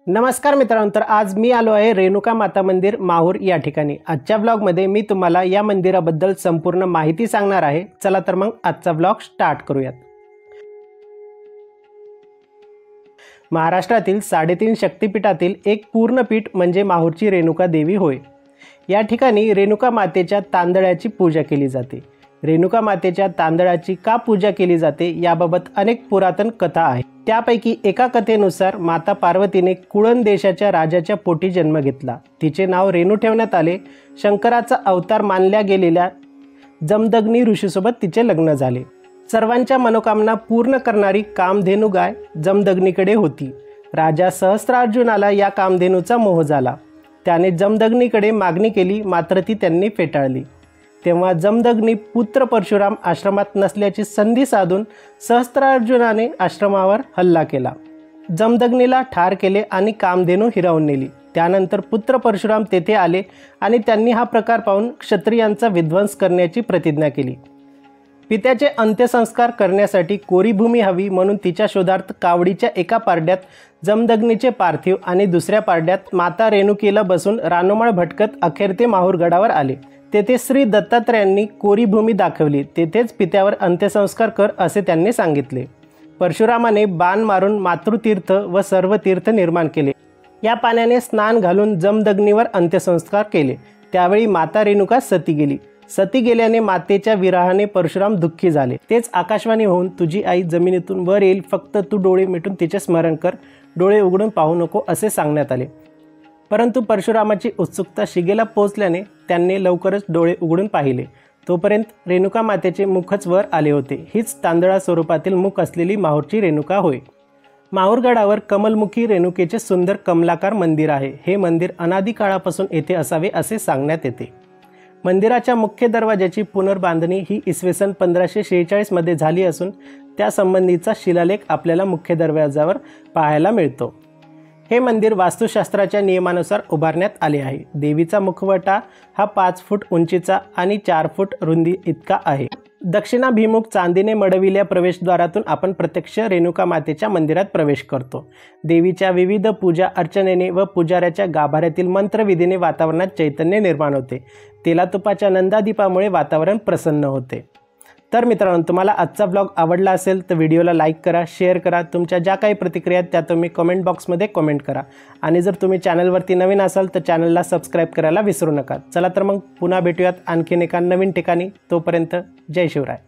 नमस्कार मित्रांनो, तर आज मी आलो आहे रेणुका माता मंदिर माहूर या ठिकाणी। आजच्या व्लॉगमध्ये मी तुम्हाला या मंदिराबद्दल संपूर्ण माहिती सांगणार आहे। चला तर मग आजचा व्लॉग स्टार्ट करूयात। महाराष्ट्रातील 3.5 शक्तिपीठातील एक पूर्ण पीठ म्हणजे माहूरची रेणुका देवी होय। या ठिकाणी रेणुका मातेच्या तांदळाची पूजा केली जाते। रेणुका मातेच्या तांदळाची का पूजा केली जाते याबाबत अनेक पुरातन कथा आहेत। त्यापैकी एका कथेनुसार माता पार्वतीने कुळन देशाच्या राजाच्या पोटी जन्म घेतला। तिचे नाव रेणू ठेवण्यात आले। शंकराचा अवतार मानल्या गेलेल्या जमदग्नी ऋषीसोबत तिचे लग्न झाले। सर्वांच्या मनोकामना पूर्ण करणारी कामधेनू गाय जमदग्नीकडे होती। राजा सहस्त्रार्जुनाला या कामधेनूचा मोह झाला। त्याने जमदग्नीकडे मागणी केली, मात्र ती त्यांनी फेटाळली। तेव्हा जमदग्नी पुत्र परशुराम आश्रमात नसल्याची संधी साधून सहस्त्रार्जुनाने आश्रमावर हल्ला केला। जमदग्नीला ठार केले आणि कामधेनू हिरावून नेली। त्यानंतर पुत्र परशुराम तेथे आले आणि त्यांनी हा प्रकार पाहून क्षत्रियांचा विध्वंस करण्याची प्रतिज्ञा केली। पित्याचे अंत्यसंस्कार करण्यासाठी कोरी भूमी हवी म्हणून तिच्या शोधार्थ कावडीच्या एका पारड्यात जमदग्नीचे पार्थिव आणि दुसऱ्या पारड्यात माता रेणुकेला बसून रानोमाळ भटकत अखेर ते माहूर गडावर आले। तेथे श्री दत्तात्रयांनी कोरी भूमी दाखवली। तेथेच पित्यावर अंत्यसंस्कार कर असे त्यांनी सांगितले। परशुरामाने बाण मारून मातृतीर्थ व सर्व तीर्थ निर्माण केले। या पाण्याने स्नान घालून जमदग्नीवर अंत्यसंस्कार केले। त्यावेळी माता रेणुका सती गेली। सती गेल्याने मातेच्या विरहाने परशुराम दुःखी झाले। तेच आकाशवाणी होऊन तुझी आई जमिनीतून वर येईल, फक्त तू डोळे मिटून तिचे स्मरण कर, डोळे उघडून पाहू नको असे सांगण्यात आले। परंतु परशुरामाची उत्सुकता शिगेला पोहोचल्याने त्यांनी लवकरच डोळे उघडून पाहिले। तोपर्यंत रेणुका मातेचे मुखच वर आले होते। हीच तांदळा स्वरूपातील मुख असलेली माहूरची रेणुका होय। माहूर गडावर कमलमुखी रेणुकेचे सुंदर कमलाकार मंदिर आहे। हे मंदिर अनादी काळापासून येथे असावे असे सांगण्यात येते। मंदिराच्या मुख्य दरवाजाची पुनर्बांधणी ही इसवी सन 1546 मध्ये झाली असून त्या संबंधीचा शिलालेख आपल्याला मुख्य दरवाजावर पाहायला मिळतो। हे मंदिर वास्तुशास्त्राच्या नियमानुसार उभारण्यात आले आहे। देवीचा मुखवटा हा 5 फूट उंचीचा आणि 4 फूट रुंदी इतका आहे। दक्षिणाभिमुख चांदीने मडविलेल्या प्रवेशद्वारातून आपण प्रत्यक्ष रेणुका मातेच्या मंदिरात प्रवेश करतो। देवीच्या विविध पूजा अर्चनेने व पुजाऱ्याच्या गाभाऱ्यातील मंत्रविधीने वातावरणात चैतन्य निर्माण होते। तेला तुपाच्या नंदादीपामुळे वातावरण प्रसन्न होते। तर मित्रांनो, तुम्हाला आजचा ब्लॉग आवडला असेल तर व्हिडिओला लाईक करा, शेअर करा। तुमच्या ज्या काही प्रतिक्रिया आहेत त्या तुम्ही कमेंट बॉक्समध्ये कमेंट करा। आणि जर तुम्ही चॅनलवरती नवीन असाल तर चॅनलला सबस्क्राईब करायला विसरू नका। चला तर मग पुन्हा भेटूयात आणखीन एका नवीन ठिकाणी। तोपर्यंत जय शिवराय।